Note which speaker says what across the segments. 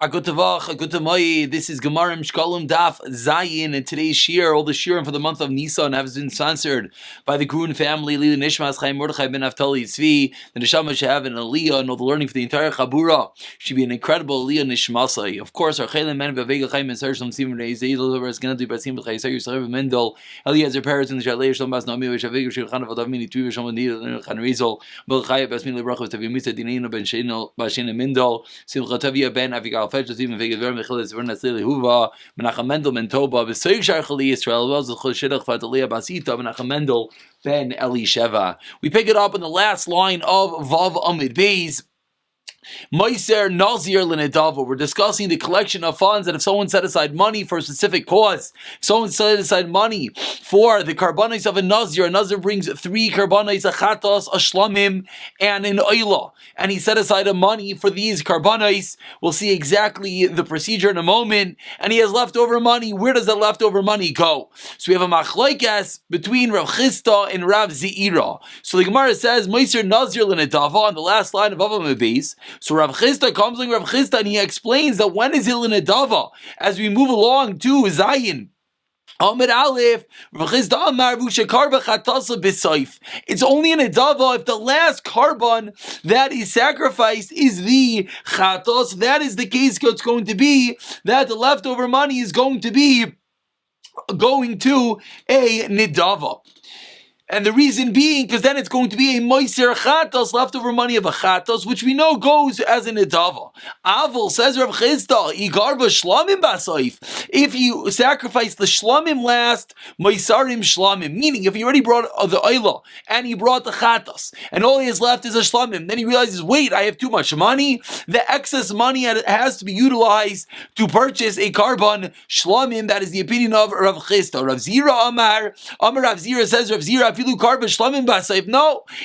Speaker 1: This is Gemarim Shekalim Daf Zayin, and today's shir, all the shirim for the month of Nisan, has been sponsored by the Grun family. Lili Nishmas Chaim Mordechai Ben Naftali Tzvi. The neshama should have an aliyah, and all the learning for the entire chabura should be an incredible aliyah nishmasai. Of course, our Shekalim men v'vega Chaim and Sarsham Simon Reizei Lover is going to do Basim B'Chai Sayer Sayer Mendel Eliezer Paris in the Shalei Shalom Bas Nami V'Shavig Shulchan V'Dav Mini Tvi V'Shalom Nidel Chan Rizal B'Chai Basmin LeBrachos Tavi Misa Dinina Ben Shenel Bashin Mendel Simchatavia Ben Avigal Fetch even Vegaver Mechilas Vernaslili Huva Menachem Mendel Mentoba B'Soyig Sharchali Israel was the Choshidach Fatalia Basita Menachem Mendel Ben Elisheva. We pick it up in the last line of Vav Amid Beis. Meiser Nazir L'Nedava. We're discussing the collection of funds that if someone set aside money for a specific cause, if someone set aside money for the karbanos of a Nazir brings 3 karbanos, a chatos, a shlamim, and an oila, and he set aside a money for these karbanos. We'll see exactly the procedure in a moment, and he has leftover money. Where does that leftover money go? So we have a machlokes between Rav Chisda and Rav Zeira. So the Gemara says Meiser Nazir L'Nedava on the last line of Avamah Beis. So Rav Chisda comes like Rav Chisda and he explains that when is it l'nedava? As we move along to Zayin. Amid Aleph, Rav Chisda Amar V'Shekar B'Chatasa B'Soif. It's only an nedava if the last carbon that is sacrificed is the chatos. That is the case. It's going to be that the leftover money is going to be going to a nedava. And the reason being, because then it's going to be a moiser chatos, leftover money of a chatos, which we know goes as an edava. Avol says Rav Chisda, igarva shlamim basaif. If you sacrifice the shlamim last, moisarim shlamim. Meaning, if he already brought the oila and he brought the chatos, and all he has left is a shlamim, then he realizes, wait, I have too much money. The excess money has to be utilized to purchase a carbon shlamim. That is the opinion of Rav Chisda. Rav Zira Amar Rav Zira says Rav Zira. No,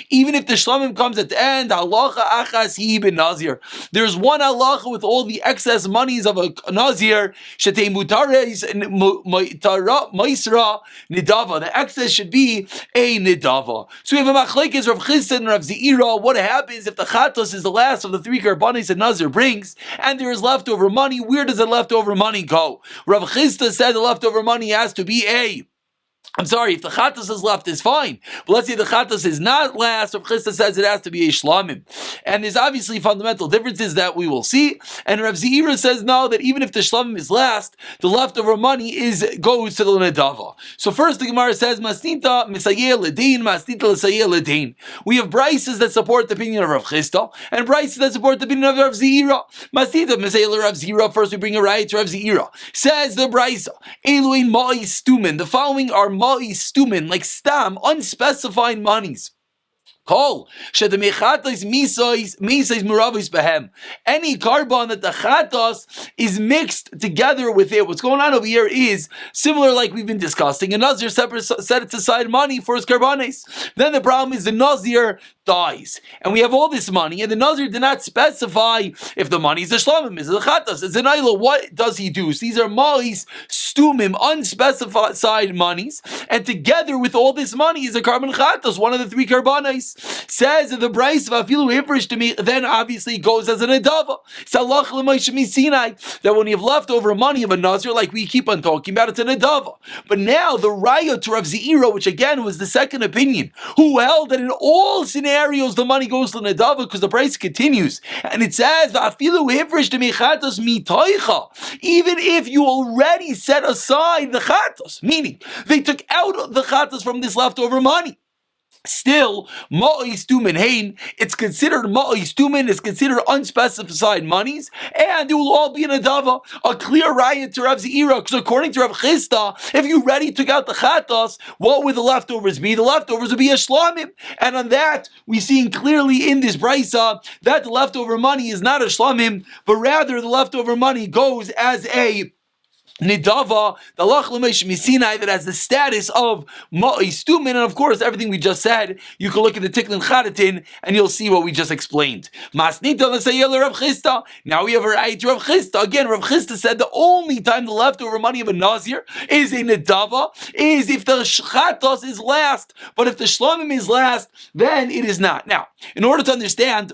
Speaker 1: even if the shlamim comes at the end, halacha achas hi ben nazir. There's one halacha with all the excess monies of a nazir. Shetei mutares maisra nidava. The excess should be a nidava. So we have a machlekes Rav Chisda and Rav Zeira. What happens if the chatos is the last of the 3 karbanos that nazir brings, and there is leftover money? Where does the leftover money go? Rav Chisda said the leftover money has to be if the chatas is left, is fine. But let's say the chatas is not last, Rav Chisda says it has to be a shlamim. And there's obviously fundamental differences that we will see. And Rav Zeira says no, that even if the shlamim is last, the leftover money goes to the nedava. So first the Gemara says, Masnita misayeh l'dein, Masnita l'sayeh l'dein. We have brises that support the opinion of Rav Chisda, and brises that support the opinion of Rav Zeira. Masnita misayeh l'Rav Zeira. First we bring a right to Rav Zeira. Says the brisa, Eluin ma'i stumin. The following are ma'i stumin, like stam, unspecified monies. Any carbon that the chatos is mixed together with it. What's going on over here is similar, like we've been discussing. A nazir set aside money for his karbanes. Then the problem is the nazir dies, and we have all this money, and the nazir did not specify if the money is a shlamim, is a chatos, is an ayla. What does he do? So these are ma'is stumim, unspecified monies, and together with all this money is a carbon chatos, one of the 3 karbanes. Says the Bryce Vafilu Hifrish to me, then obviously goes as an edava. Salach l'Moshe Sinai, that when you have leftover money of a nazir, like we keep on talking about, it's an edava. But now the raya to Rav Zeira, which again was the second opinion, who held that in all scenarios the money goes to an edava, because the Bryce continues, and it says Vafilu Hifrish to me chatos mitoicha. Even if you already set aside the chatos, meaning they took out the chatos from this leftover money, still, ma'is tumen hein, it's considered ma'is tumen, it's considered unspecified monies, and it will all be an adava, a clear riot to Rav Zeira, because according to Rav Chisda, if you already took out the chatos, what would the leftovers be? The leftovers would be a shlamim, and on that, we see clearly in this brisa that the leftover money is not a shlamim, but rather the leftover money goes as a nidava, the lach l'meish misinai, that has the status of ma'is tumin. And of course, everything we just said, you can look at the tiklin chadatin and you'll see what we just explained. Masnita l'sayel Rav Chisda. Now we have a right to Rav Chisda. Again, Rav Chisda said the only time the leftover money of a nazir is a nidava is if the chatos is last, but if the shlamim is last, then it is not. Now, in order to understand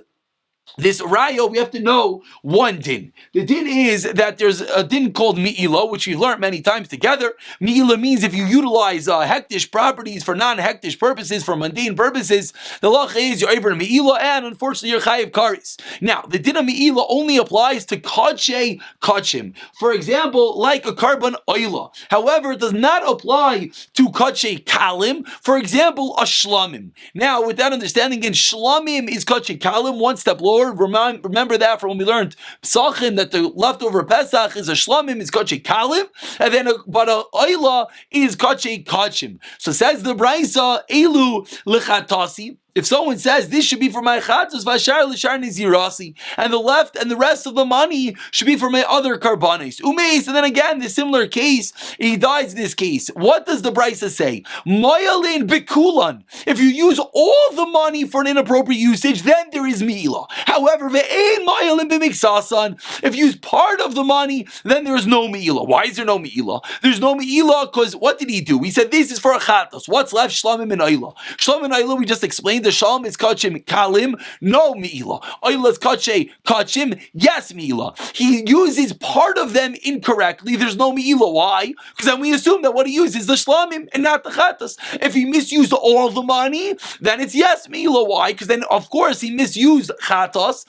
Speaker 1: This raya, we have to know one din. The din is that there's a din called mi'ila, which we've learned many times together. Mi'ila means if you utilize hektish properties for non-hektish purposes, for mundane purposes, the law is you're over mi'ila, and unfortunately you're chayiv karis. Now, the din of mi'ila only applies to kache kachim. For example, like a carbon oila. However, it does not apply to kache kalim. For example, a shlamim. Now, with that understanding, again, shlamim is kache kalim, one step lower. Remember that from when we learned Psachim, that the leftover Pesach is a shlamim, is kache kalim, and then but a oila is kache kachim. So says the Braisa, elu lechatasi. If someone says this should be for my chatos vashar l'shar nizirasi, and the left and the rest of the money should be for my other karbanis, umeis, and then again the similar case, he dies in this case. What does the Brisa say? Mayalin bikulan. If you use all the money for an inappropriate usage, then there is mi'ila. However, ve'ein mayalin b'miksasan. If you use part of the money, then there is no mi'ila. Why is there no mi'ila? There's no mi'ila because what did he do? He said this is for a chatos. What's left? Shlamim and oila. Shlamim and oila we just explained. The shalom is kachim kalim, no mi'ila. Oila is kache kachim, yes mi'ila. He uses part of them incorrectly. There's no mi'ila. Why? Because then we assume that what he uses is the shlamim and not the chatas. If he misused all the money, then it's yes mi'ila. Why? Because then of course he misused chatas.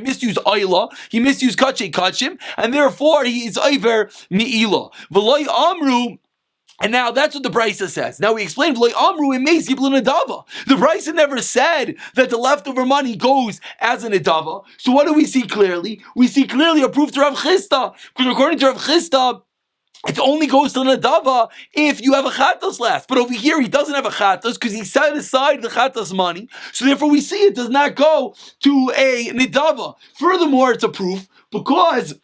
Speaker 1: Misused oila. He misused kache kachim, and therefore he is over mi'ila. V'loy amru. And now that's what the Brisa says. Now we explained the Brisa never said that the leftover money goes as an adava. So what do we see clearly? We see clearly a proof to Rav Chisda. Because according to Rav Chisda, it only goes to an adava if you have a chatos last. But over here, he doesn't have a chatos because he set aside the chatos money. So therefore, we see it does not go to a nidava. Furthermore, it's a proof because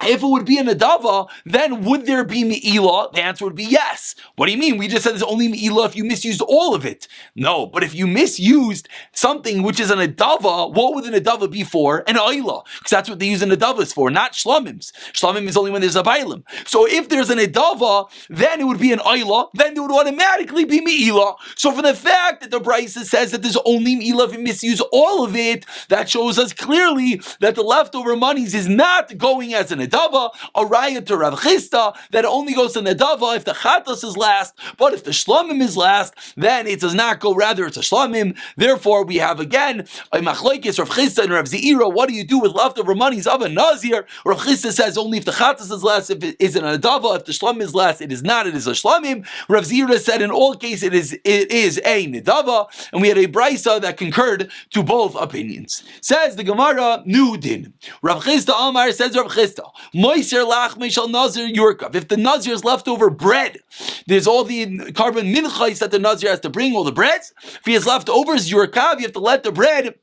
Speaker 1: if it would be an adava, then would there be me'ilah? The answer would be yes. What do you mean? We just said there's only me'ilah if you misused all of it. No, but if you misused something which is an adava, what would an adava be for? An oilah. Because that's what they use an adavas for, not shlamims. Shlamim is only when there's a bailim. So if there's an adava, then it would be an oilah, then it would automatically be me'ilah. So for the fact that the Brisa says that there's only me'ilah if you misuse all of it, that shows us clearly that the leftover monies is not going as an Nedava, a raya to Rav Chisda that only goes to Nedava if the Chatas is last, but if the Shlamim is last, then it does not go, rather it's a Shlamim. Therefore, we have again a Machlokes Rav Chisda and Rav Zeira. What do you do with leftover monies of a Nazir? Rav Chisda says only if the Chatas is last, if it is an Nedava, if the Shlamim is last, it is not, it is a Shlamim. Rav Zeira said in all cases it is a Nedava, and we had a Brisa that concurred to both opinions. Says the Gemara, new din. Rav Chisda Amar says Rav Chisda, Moiser lachme shal nazir yurkav. If the nazir is leftover bread, there's all the carbon minchais that the nazir has to bring, all the breads. If he has leftovers yurkav, you have to let the bread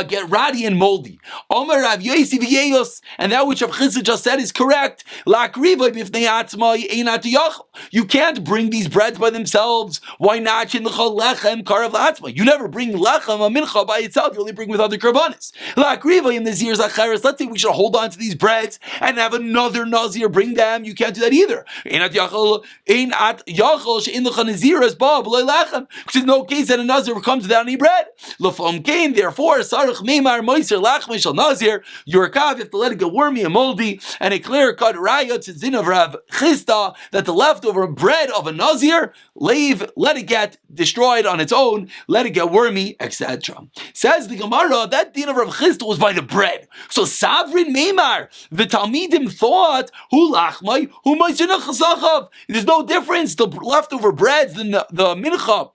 Speaker 1: get ratty and moldy. Omer Rav Yosi v'yeyos, and that which Rav Chisda just said is correct. Lakriva b'fnei atzmai einat yachol. You can't bring these breads by themselves. Why not? Shin l'chol lechem karav la'atzmai. You never bring lechem, a mincha, by itself. You only bring with other karbanis. Lakriva in the zir zacheres. Let's say we should hold on to these breads and have another nazir bring them. You can't do that either. Einat yachol she'in l'chol naziras ba b'loy lechem. Because there's no case that a nazir comes without any bread. L'fom kain, therefore, Sarach Meimar Moiser Lachme Shal Nazir, your kav, you have to let it get wormy and moldy, and a clear cut raya to Zin of Rav Chisda that the leftover bread of a Nazir, leave, let it get destroyed on its own, let it get wormy, etc. Says the Gemara, that din of Rav Chisda was by the bread. So Savrin Meimar, the Talmidim thought, Hu Lachmai, Hu Moiser Nechasachav. There's no difference. The leftover breads, the mincha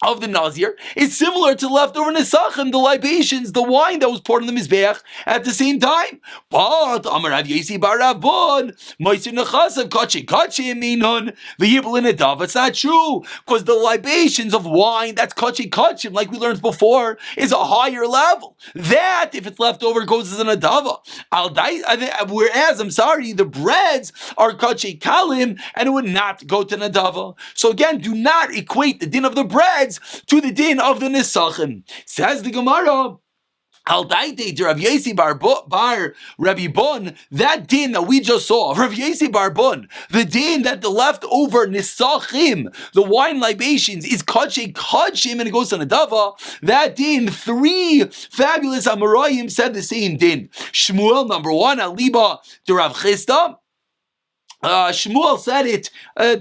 Speaker 1: of the Nazir is similar to leftover Nesachim, the libations, the wine that was poured on the Mizbeach at the same time. But Amar Rav Yosi bar Rabban, Moiser Nechasav Kachi Minun v'Yibel in Adav. It's not true, because the libations of wine, that's Kachi, like we learned before, is a higher level. That, if it's left over, goes as an Adava. Whereas, the breads are Kachi Kalim, and it would not go to Nadava. So again, do not equate the din of the breads to the din of the Nesachim. Says the Gemara, Al daite to Rav Yesi bar Rabbi Bun, that din that we just saw, Rav Yesi bar Bun, the din that the leftover nisachim, the wine libations, is kachim, and it goes on a dava. That din, 3 fabulous Amoraim said the same din. Shmuel, number 1, Aliba to Rav Chisda. Shmuel said it,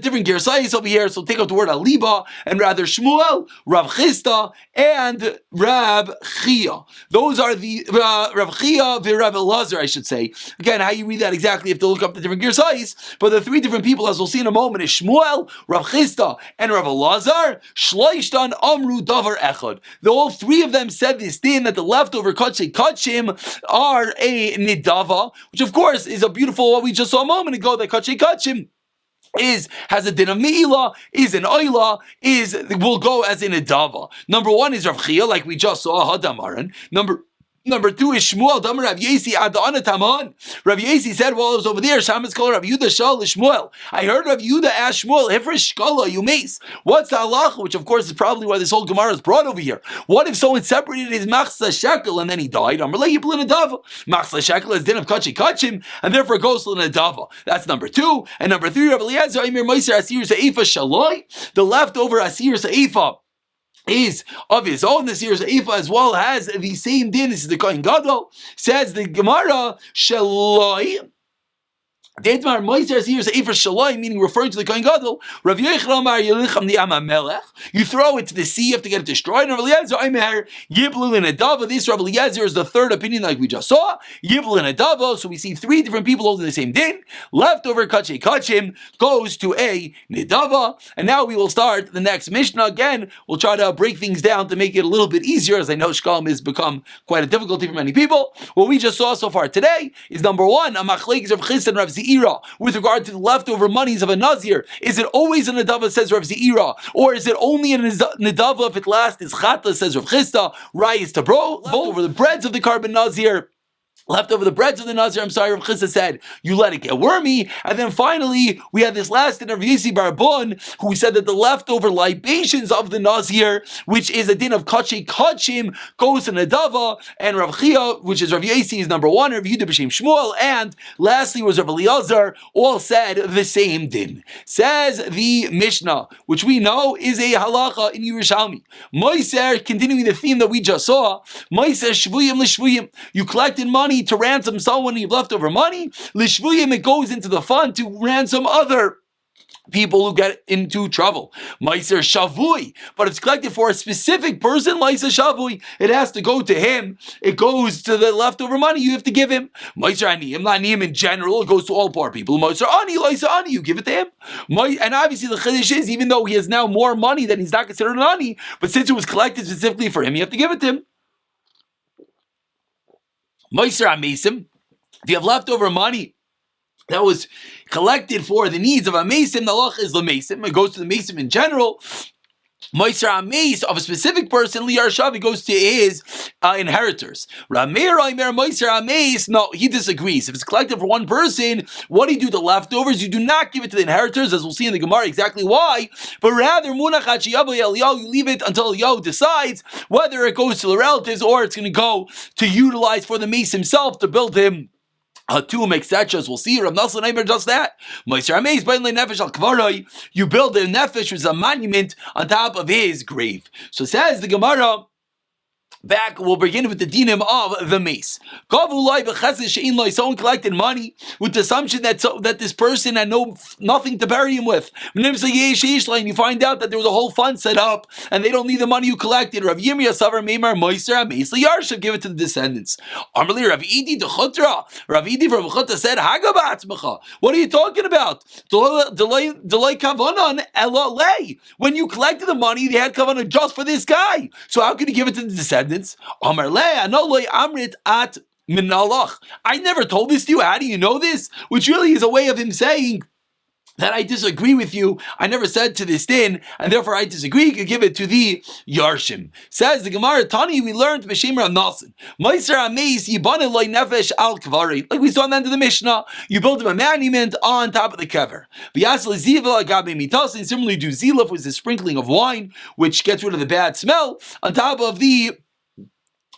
Speaker 1: different Concise over here, so take out the word aliba, and rather Shmuel, Rav Chisda, and Rab Chia. Those are the Rav Chia, Rav Elazar, I should say. Again, how you read that exactly, you have to look up the different Concise, but the 3 different people, as we'll see in a moment, is Shmuel, Rav Chisda, and Rav Elazar. Shloishtan Amru Davar Echad. All 3 of them said this din that the leftover kachim are a nidava, which of course is a beautiful, what we just saw a moment ago, that kachim has a din of meila, is an oila, will go as in a dava. Number 1 is Rav Chia, like we just saw, Hadamaran. Number 2 is Shmuel, Damar Rav Yesi Adana Taman. Rav Yesi said while I was over there, Shammos called Rav Yudah Shal Shmuel. I heard Rav Yudah ask Shmuel, Hifresh Shkala, you mace. What's the halacha? Which of course is probably why this whole Gemara is brought over here. What if someone separated his machsa shekel and then he died? Amar le yipul in a dava. Machsa shekel is din of kachim, and therefore goes to in a dava. That's number 2. And number 3, Rav Eliezer, Imir Meiser Asir Seifa Shaloi, the leftover Asir Seifa is of his own. This year's Eifa as well has the same din. This is the Kohen Gadol. Says the Gemara, Shaloi. Deidmar Moiser here is Efer Shaloi, meaning referring to the Kohen Gadol. Rav Yochanan Amar Yelicham the Melech. You throw it to the sea, you have to get it destroyed. And Rav Eliezer Aimer Yiblu in a Dava. This Rav Eliezer is the 3rd opinion, like we just saw. Yiblu in a Dava. So we see 3 different people holding the same din. Leftover Kachim goes to a Nidava. And now we will start the next Mishnah. Again, we'll try to break things down to make it a little bit easier, as I know Shekalim has become quite a difficulty for many people. What we just saw so far today is number 1, a Machlekes of Chis and Rav Zeira with regard to the leftover monies of a Nazir. Is it always a Nadava, says Rav Zeira, or is it only a Nadava if it lasts is Chata, says Rav Chisda, Rayis Tabro, over the breads of the carbon Nazir. Left over the breads of the Nazir, Rav Chisda said, you let it get wormy. And then finally, we had this last din of Yesi Barbun, who said that the leftover libations of the Nazir, which is a din of Kachim, goes to Nadava, and Rav Chia, which is Rav Yesi, is number 1, Rav Yudah B'Shem Shmuel, and lastly was Rav Eliezer, all said the same din. Says the Mishnah, which we know is a halacha in Yerushalmi. Moiser, continuing the theme that we just saw, Moiser Shvuyim L'Shvuyim, you collected money to ransom someone, you've left over money. Lishvuyim, it goes into the fund to ransom other people who get into trouble. Meiser Shavui, but it's collected for a specific person. Meiser Shavui, it has to go to him. It goes to the leftover money you have to give him. Meiser Aniyim, not Aniyim in general, it goes to all poor people. Meiser Ani, Meiser Ani, you give it to him. And obviously the Chiddush is, even though he has now more money, then he's not considered an Ani, but since it was collected specifically for him, you have to give it to him. Meiser Amesim, if you have leftover money that was collected for the needs of a Mesim, the halach is the Mesim. It goes to the Mesim in general. Meiser Ameis of a specific person, Liyarshav, goes to his inheritors. Rameir Aimer Meiser Ameis, no, he disagrees. If it's collected for one person, what do you do? The leftovers, you do not give it to the inheritors, as we'll see in the Gemara exactly why, but rather Munach you leave it until Eliyahu decides whether it goes to the relatives or it's going to go to utilize for the Meis himself to build him tomb, etc. As we'll see, Rav Nassan Aimer does that. You build a nefesh, which is a monument on top of his grave. So says the Gemara. Back, we'll begin with the dinim of the mace. Someone collected money with the assumption that this person had nothing to bury him with. And you find out that there was a whole fund set up and they don't need the money you collected. Rav Yirmiyah Savar Meimar Moiser Mace Yarshav, give it to the descendants. Amarli Rav Idi the Chutra. Rav Idi from Chutra said, Hagabatzmacha. What are you talking about? Delay kavanan elalei. When you collected the money, they had kavanah just for this guy. So how could you give it to the descendants? I never told this to you. How do you know this? Which really is a way of him saying that I disagree with you. I never said to this din, and therefore I disagree. You could give it to the Yarshim. Says the Gemara, Tani, we learned B'Shem Rav Nassan. Meiser Ameis Yibane Loi Nefesh Al Kvari. Like we saw in the end of the Mishnah, you build him a monument on top of the kever. B'Yasel Ziva Agabe Mitasin. Similarly, do Zilaf, with the sprinkling of wine, which gets rid of the bad smell, on top of the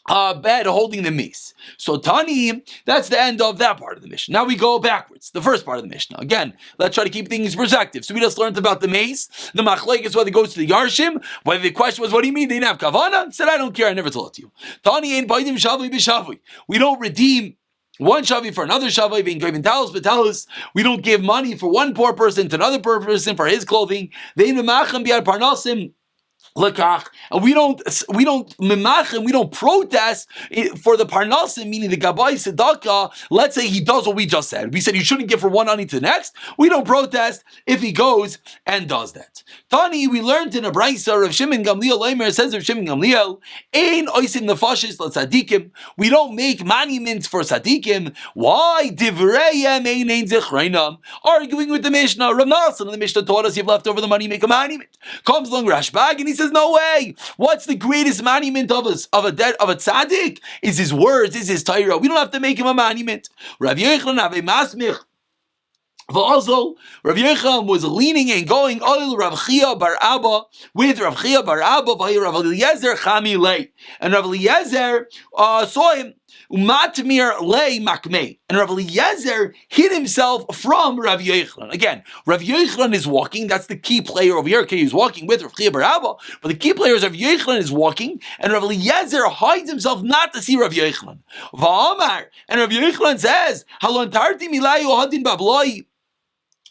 Speaker 1: bed holding the mace. So Tani, that's the end of that part of the Mishnah. Now we go backwards. The first part of the Mishnah. Again, let's try to keep things in perspective. So we just learned about the mace. The machlek is whether it goes to the Yarshim. Whether the question was, what do you mean they didn't have kavana? Said, I don't care. I never told it to you. Tani ain't baidim shavui b'shavui. We don't redeem one shavi for another shavi, being given talis b'talis. We don't give money for one poor person to another poor person for his clothing. They memachem biad parnasim. Lekach, and we don't mimachim, we don't protest for the parnasim, meaning the gabai tzedakah. Let's say he does what we just said. We said you shouldn't give from one ani to the next. We don't protest if he goes and does that. Tani, we learned in a brayso of Shimon Gamliel Leimer, says of Shimon Gamliel, ein oisim nefashis l'tzadikim. We don't make monuments for tzadikim. Why? Divrayim ein zechreinam. Arguing with the Mishnah. Rav Nasan, the Mishnah taught us you've left over the money, make a monument. Comes along Rashbag and he says, no way. What's the greatest monument of a tzaddik? Is his words, is his Torah. We don't have to make him a monument. Rav Yochanan have a masmich. Also, Rav Yochanan was leaning and going oil Rav Chia bar Abba with Rav Chia bar Abba by Rav Eliezer Chami Lei, and Rav Eliezer saw him. Umatmir lei makmei, and Rav Eliezer hid himself from Rav Yochanan. Again, Rav Yochanan is walking. That's the key player over here. Okay, he's walking with Rav Chia bar Abba, but the key player is Rav Yochanan is walking, and Rav Eliezer hides himself not to see Rav Yochanan. Va'amar, and Rav Yochanan says, "Halon tarti milayu hadin babloi."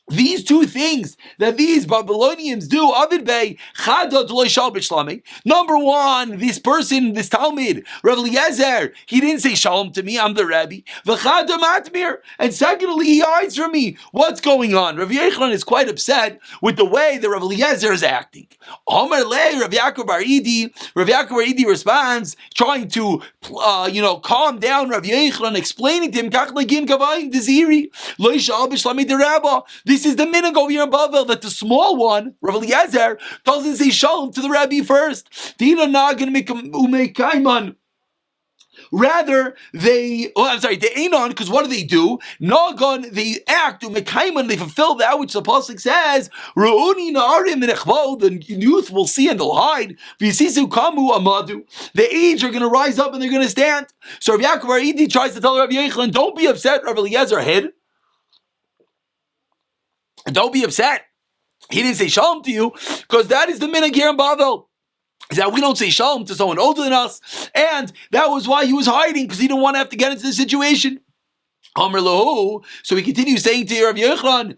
Speaker 1: These two things that these Babylonians do, Avid Bey, number one, this person, this Talmud, Rav Eliezer, he didn't say shalom to me, I'm the Rabbi. And secondly, he hides from me. What's going on? Rav Yochanan is quite upset with the way that Rav Eliezer is acting. Rav Yaakov bar Idi responds, trying to calm down Rav Yochanan, explaining to him, this is the minhag over here in Bavel, that the small one, Rav Eliezer, doesn't say shalom to the Rabbi first. Rather, they ain't on, because what do? Nagon, they act, they fulfill that which the pasuk says, the youth will see and they'll hide. The age are going to rise up and they're going to stand. So Rav Yaakov bar Idi tries to tell Rav Yochanan, don't be upset, Rav Eliezer hid. Don't be upset. He didn't say shalom to you, because that is the minhag here in Bavel. Is that we don't say shalom to someone older than us, and that was why he was hiding, because he didn't want to have to get into the situation. So he continues saying to Rav Yochanan,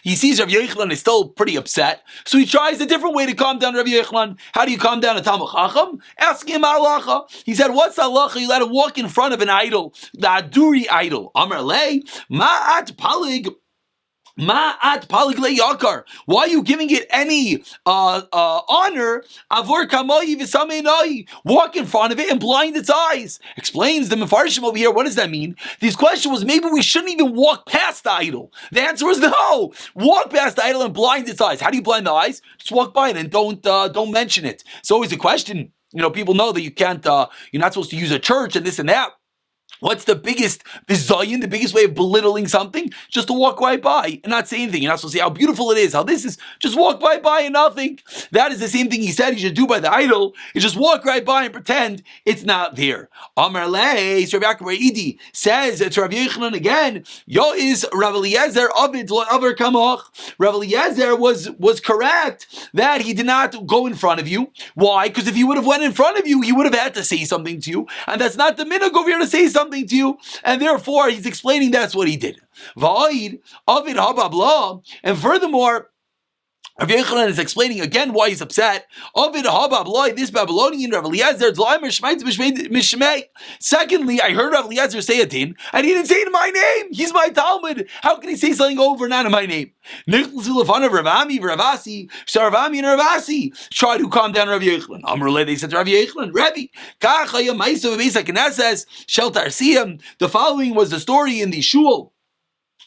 Speaker 1: he sees Rav Yochanan is still pretty upset, so he tries a different way to calm down Rav Yochanan. How do you calm down a Talmud Chacham? Ask him halacha. He said, what's halacha? You let him walk in front of an idol, the Aduri idol. Amar lei, ma'at palig. Ma'at palig yakar. Why are you giving it any honor? Avor kamoi v'sameinai. Walk in front of it and blind its eyes. Explains the Mefarshim over here. What does that mean? This question was, maybe we shouldn't even walk past the idol. The answer was no. Walk past the idol and blind its eyes. How do you blind the eyes? Just walk by it and don't mention it. It's always a question. People know that you can't. You're not supposed to use a church and this and that. What's the biggest bizayin, the biggest way of belittling something? Just to walk right by and not say anything. You're not supposed to say how beautiful it is, how this is. Just walk right by and nothing. That is the same thing he said he should do by the idol. You just walk right by and pretend it's not there. Amar lei, Rav Yaakov bar Idi says to Rav Yochanan again, Yo is Rav Eliezer avid lo aver kamoch. Rav Eliezer was correct that he did not go in front of you. Why? Because if he would have went in front of you, he would have had to say something to you. And that's not the minhag over here to say something to you, and therefore he's explaining that's what he did. And furthermore, Rav Yochanan is explaining again why he's upset. This Babylonian Rav Eliezer. Secondly, I heard Rav Eliezer say a din, and he didn't say it in my name. He's my Talmud. How can he say something over not in my name? So Ravami and Ravasi tried to calm down Rav Yochanan. They said to Rav Yochanan, Rabbi, the following was the story in the shul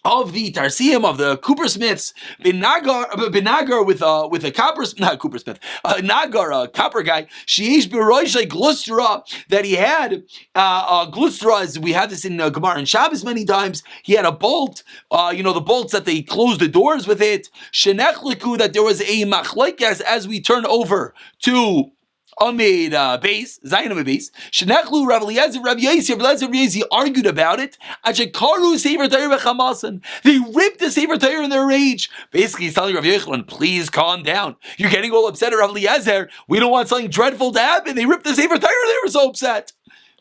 Speaker 1: of the Tarsium, of the coppersmiths, Binagar with a Nagar, a copper guy, Sheish B'Roishay Glustra, that he had Glustra, as we have this in Gemara and Shabbos many times, he had a bolt, the bolts that they close the doors with it, Shenechliku, that there was a machlekes as we turn over to Amid base, Zion Amid base. Shenechlu Rav Eliezer, Rav Yossi argued about it. Achekaru Sefer Torah v'chamasan. They ripped the Sefer Torah in their rage. Basically, he's telling Rav Yochanan, please calm down. You're getting all upset at Rav Eliezer. We don't want something dreadful to happen. They ripped the Sefer Torah. They were so upset.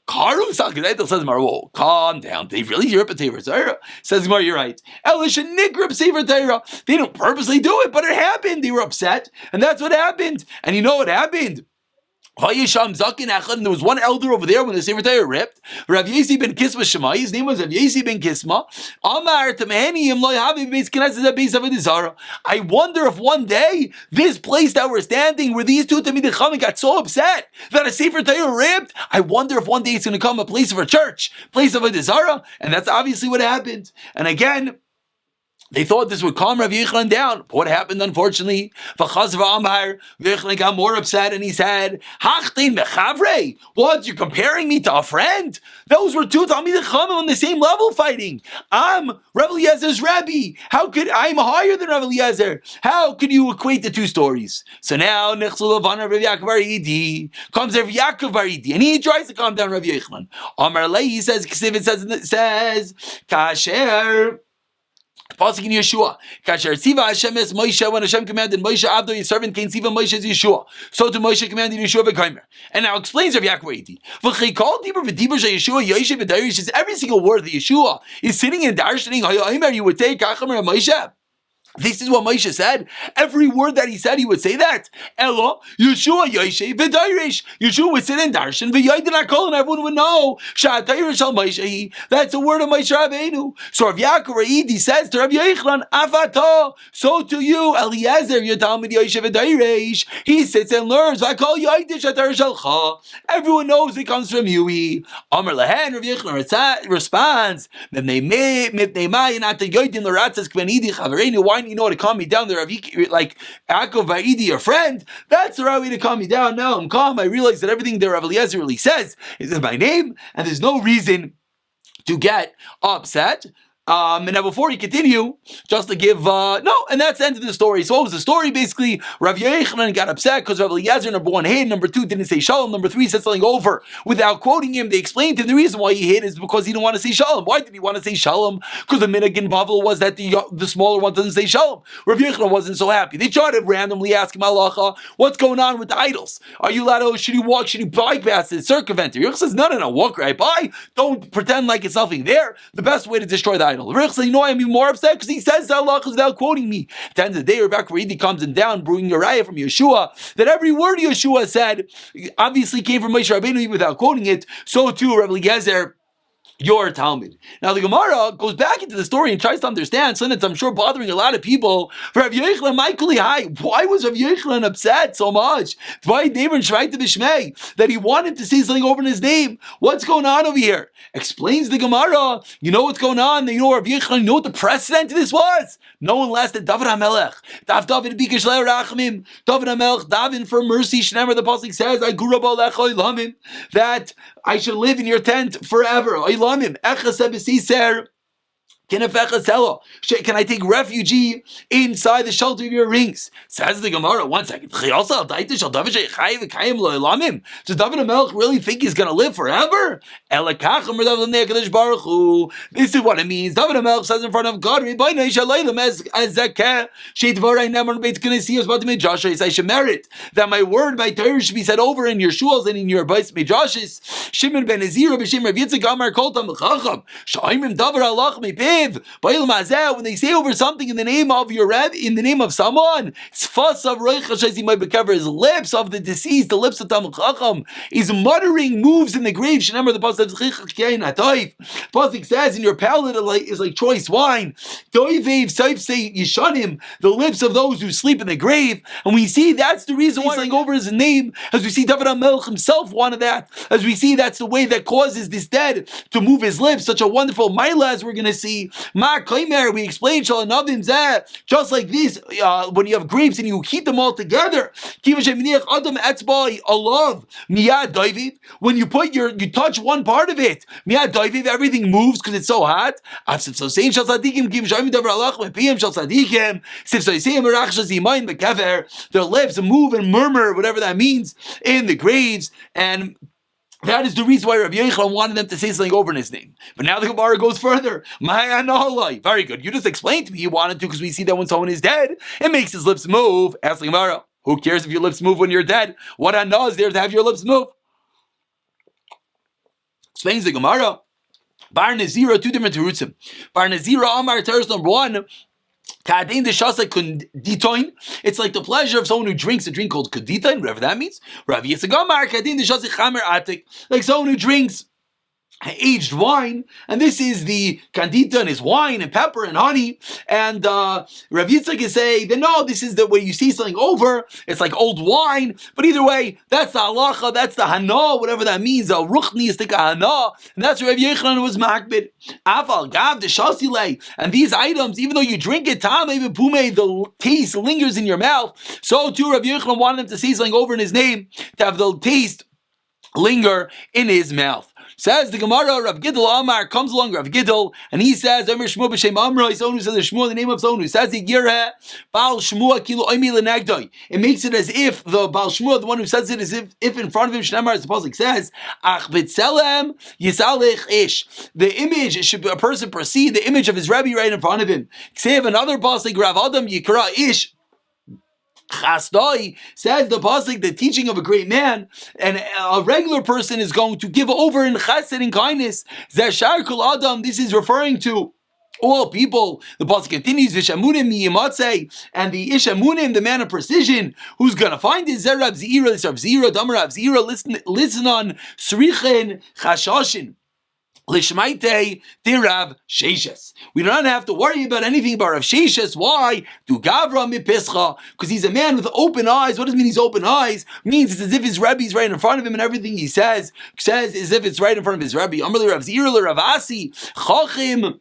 Speaker 1: Karu says Marwo, calm down. They really rip a Sefer Torah? Says Mar, you're right. Elisha nigrip Sefer Torah. They don't purposely do it, but it happened. They were upset, and that's what happened. And you know what happened? And there was one elder over there when the Sefer Torah ripped. Rav Yossi ben Kisma Shemai. His name was Rav Yossi ben Kisma. I wonder if one day this place that we're standing, where these two Talmidei Chachamim got so upset that a Sefer Torah ripped, I wonder if one day it's going to come a place of a church, place of a Dizara, and that's obviously what happened. And again, they thought this would calm Rav Yochanan down. What happened, unfortunately? Rav Yochanan got more upset and he said, what, you're comparing me to a friend? Those were two Talmidei Chachamim on the same level fighting. I'm Rav Eliezer's Rebbe. I'm higher than Rav Eliezer. How could you equate the two stories? So now, comes Rav Yaakov Baridi, and he tries to calm down Rav Yochanan. Amar Lei, he says, Kasher, Pasuk in Yeshua. Kasher Tziva Hashem es Moshe, when Hashem commanded Moshe, Abdo, his servant, Kain Tziva Moshe is Yeshua. So to Moshe commanded Yeshua v'Kaimer. And now explains Rav Yaakov Eidi. V'chikol Dibur v'Dibur Yeshua Yoshe v'Darish is every single word that Yeshua is sitting and darshaning. Hayomer, you would take Kachamer Moshe. This is what Moshe said. Every word that he said, he would say that. Elo, Yeshua Yoshe v'Darish. Yeshua would sit and darshan v'Yoydin HaKol, and everyone would know Sha'atayrish al Moshe. That's the word of Moshe Rabbeinu. So Rav Yaakov Eidi says to Rav Yochanan, Afato. So to you, Eliezer, your Talmid Yoshe v'Darish. He sits and learns. V'Kol Yoydin Sha'atayrish al. Everyone knows it comes from you. Amar Lehen, Rav Yochanan responds, why you know how to calm me down there, like Yaakov Va'idi, your friend? That's the right way to calm me down. Now I'm calm. I realize that everything that Rav Eliezer really says is in my name, and there's no reason to get upset. And now before you continue, just to give, and that's the end of the story. So what was the story? Basically, Rav Yochanan got upset because Rav Eliezer, number one, hid, number two, didn't say shalom, number three, said something over without quoting him. They explained to him the reason why he hid is because he didn't want to say shalom. Why did he want to say shalom? Because the minhag in Bavel was that the smaller one doesn't say shalom. Rav Yochanan wasn't so happy. They tried to randomly ask him, halacha, what's going on with the idols? Are you allowed to, should you walk, should you bypass it, circumvent it? Yochanan says, no, walk right by. Don't pretend like it's nothing there. The best way to destroy the idol. Yochanan says, I'm even more upset because he says the halachas without quoting me. At the end of the day, Rebbe Reidi comes and down, bringing a raya from Yeshua, that every word Yeshua said obviously came from Moshe Rabbeinu even without quoting it. So too, Rebbe Eliezer, your Talmud. Now the Gemara goes back into the story and tries to understand something that's, I'm sure, bothering a lot of people. For Rav Yochanan, why was Rav Yochanan upset so much? Why that he wanted to say something over in his name? What's going on over here? Explains the Gemara. You know what's going on? You know Rav Yochanan, you know what the precedent to this was? No one less than David HaMelech. David Bikesh Le'erachmim. David HaMelech, David for mercy. Shnemer, the pasuk says, I grew up that I should live in your tent forever. Can I take refuge inside the shelter of your rings? Says the Gemara. 1 second. Does David HaMelech really think he's going to live forever? This is what it means. David HaMelech says in front of God, I should merit that my word, my Torah should be said over in your shuls and in your Bais Midrashes. Shimon ben Ezira b'Shem Rav Yitzchak Amar Kol Tam Chacham Sha'imim Davar Alach Mipiv. When they say over something in the name of your Rebbe, in the name of someone, his lips of the deceased, the lips of Talmid Chacham, is muttering moves in the grave. Remember the pasuk says, in your palate is like choice wine. The lips of those who sleep in the grave. And we see that's the reason why he's saying over his name, as we see David HaMelech himself wanted that, as we see that's the way that causes this dead to move his lips. Such a wonderful maila, as we're going to see. Rabbi, Ma Kaimer, we explained Shalanavim Zeh, just like this, when you have grapes and you heat them all together. Adam Etzbai Alav, Miyad David, when you touch one part of it, Miyad David, everything moves because it's so hot. Their lips move and murmur, whatever that means, in the graves, and that is the reason why Rabbi Yochanan wanted them to say something over in his name. But now the Gemara goes further. Very good. You just explained to me you wanted to, because we see that when someone is dead, it makes his lips move. Ask the Gemara, who cares if your lips move when you're dead? What anah is there to have your lips move? Explains the Gemara. Bar Nazira, two different terutzim. Bar Nazira, Amar, teretz number one, it's like the pleasure of someone who drinks a drink called kaditain, whatever that means. Like someone who drinks aged wine, and this is the kandita and is wine and pepper and honey. And Rav Yitzchak is saying that no, this is the way you see something over. It's like old wine, but either way, that's the halacha, that's the hana, whatever that means. A ruchni is the hana, and that's Rav Yochanan was makbid. Aval gav the shasile, and these items, even though you drink it, tamei bepume, the taste lingers in your mouth. So too, Rav Yochanan wanted him to see something over in his name to have the taste linger in his mouth. Says the Gemara, Rav Gidel Amar comes along, Rav Gidel, and he says, Omer Shmuah b'shem Amra, someone who says the Shmuah, the name of someone who says the Yireh, Baal Shmuah kilo oimi l'nagdoi. It makes it as if the Baal Shmuah, the one who says it, as if in front of him, Shnemar, as the Pasuk says, Ach b'tzelem yisalech ish. The image, should a person perceive the image of his Rebbe right in front of him. Ksev, another Pasuk, Rav Adam Yikra ish. Chasdai says the pasuk, the teaching of a great man, and a regular person is going to give over in chesed and kindness. Zeshar kol adam. This is referring to all people. The pasuk continues, Vishamunim miyimatzei, and the Ishamunim, the man of precision, who's going to find it. Zerav Zira, this Rav Zira, Damarav Zira. Listen on Srichen Chashashin. Lishmaite dirav Sheshes. We don't have to worry about anything about Rav Sheshes. Why? Do Gavra mipischa? Because he's a man with open eyes. What does it mean he's open eyes? Means it's as if his Rebbe is right in front of him, and everything he says as if it's right in front of his Rebbe. Amrli Rav Zira Rav Asi Chachim.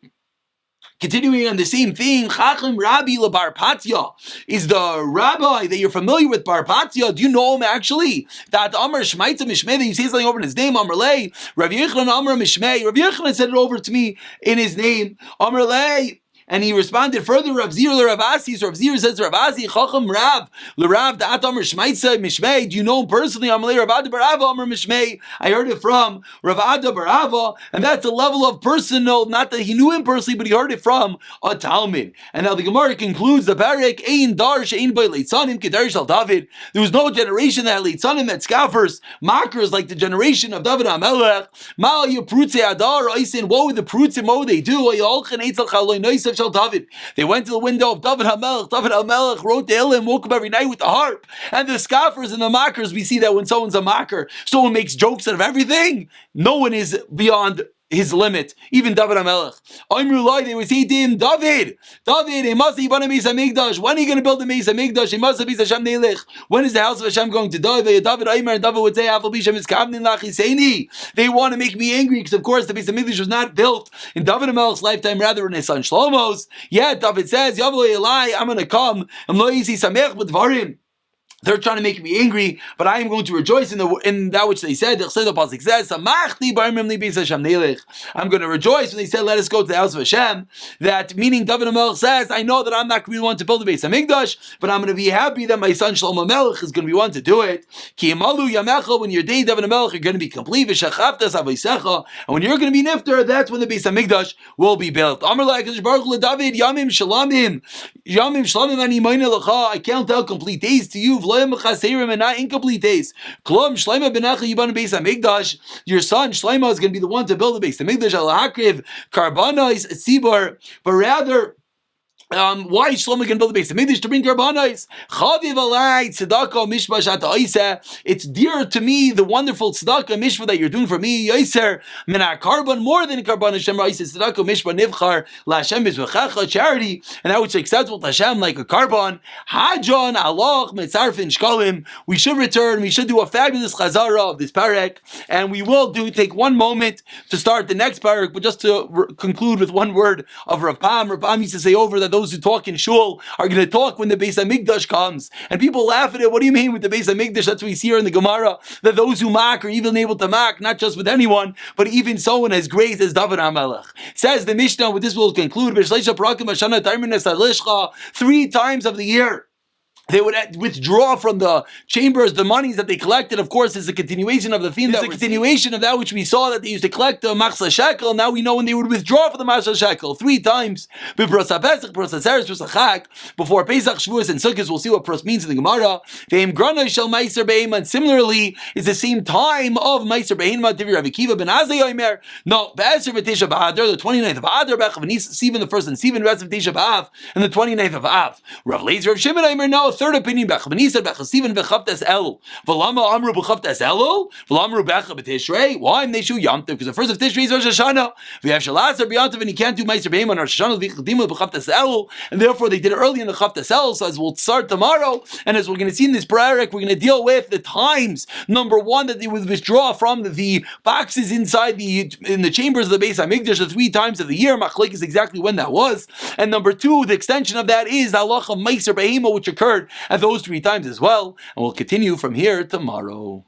Speaker 1: Continuing on the same thing, Chacham Rabbi LeBar Patya is the rabbi that you're familiar with. Bar Patya, do you know him actually? That Amar Shmaitza Mishmei, that you say something over in his name, Amar Lei, Rav Yochanan Amar Mishmei, Rav Yochanan said it over to me in his name, Amar Lei. And he responded further, Rav Zir Rav Asi. So Rav Zir says to Rav Asi, Chacham Rav, L'Rav Da'at Amar Shmaitza Mishmei. Do you know him personally? Amalei Rav Ada Barava Amar Mishmei. I heard it from Rav Ada Barava, and that's a level of personal, not that he knew him personally, but he heard it from a Talmud. And now the Gemara concludes the Barak, Ein Dar She'ein B'ay Leitzanim Kedar Shal David. There was no generation that had Leitzanim, that scoffers, mockers like the generation of David HaMelech. Mal Yaprutze Adar Oisin. What would the Prutzim, what would they do? Oyolchen Eitzel Chaloy Noisav. David. They went to the window of David HaMelech. David HaMelech wrote the Ilim, woke up every night with the harp. And the scoffers and the mockers, we see that when someone's a mocker, someone makes jokes out of everything. No one is beyond his limit, even David HaMelech. They would say to him, David, he must be When are you going to build the Meis HaMikdash? He must be Hashem Neilech. When is the house of Hashem going to die? David and David would say, they want to make me angry, because of course the Meis HaMikdash was not built in David HaMelech's lifetime, rather in his son Shlomo's. Yet David says, I'm going to come. They're trying to make me angry, but I am going to rejoice in that which they said. The Pasuk says, I'm going to rejoice when they said, let us go to the house of Hashem. That meaning David HaMelech says, I know that I'm not going to be the one to build the Beis HaMikdash, but I'm going to be happy that my son Shlomo Melech is going to be one to do it. When your day, David HaMelech, you're going to be complete. And when you're going to be nifter, that's when the Beis HaMikdash will be built. I count out complete days to you, and not incomplete days. Your son Shlomo is going to be the one to build the Beis HaMikdash. But rather, Why Shlomo can build the base of Mikdash? To bring karbanos. Chaviv alai tzedakah mishpah shat ha'iseh. It's dear to me, the wonderful tzedakah mishpah that you're doing for me. Yoser min ha'karban, more than karban Hashem ha'iseh. Tzedakah mishpah nivchar la'Hashem mizbechecha, charity, and that which is acceptable to Hashem, like a karban. Hajon aloch metzarfin shkalim. We should return. We should do a fabulous chazara of this parak, and we will take one moment to start the next parak. But just to conclude with one word of Rav Pam. Rav Pam used to say over that those who talk in shul are going to talk when the Beis HaMikdash comes. And people laugh at it. What do you mean with the Beis HaMikdash? That's what we see here in the Gemara, that those who mock are even able to mock, not just with anyone, but even someone as great as David HaMelech. Says the Mishnah, with this we'll conclude, 3 times of the year they would withdraw from the chambers the monies that they collected. Of course, it's a continuation of the theme. It's a continuation of that which we saw that they used to collect the machzah shekel. Now we know when they would withdraw for the machzah shekel 3 times. Before Pesach, Shavuos, and Sukkot. We'll see what pros means in the Gemara. And similarly, it's the same time of meiser behema. Divrei Rav Akiva ben Azai Omer. No, be'eser v'tisha b'adar, the 29th of Adar, Bechav Sivan the first, and Sivan rest of Tisha B'av, and the 29th of Av. Rav Lezer of Shimon Omer. No. Third opinion, Bechavnisa, Bechasivan, Bechavtes Elul. Valama Amru Bechavtes Elul, Valamru Becha B'Tishrei. Why am they Shu Yom Tov? Because the first of Tishrei is Rosh Hashanah. We have Shalazar B'Yom and he can't do Meiser Behem on Rosh Hashanah, V'Chadima Bechavtes Elul, and therefore they did it early in the Chavtes Elul. So as we'll start tomorrow, and as we're going to see in this prayer, we're going to deal with the times. Number 1, that they would withdraw from the boxes inside in the chambers of the Beis HaMikdash the 3 times of the year. Machlek is exactly when that was. And number 2, the extension of that is the halacha Meiser Behema, which occurred at those 3 times as well. And we'll continue from here tomorrow.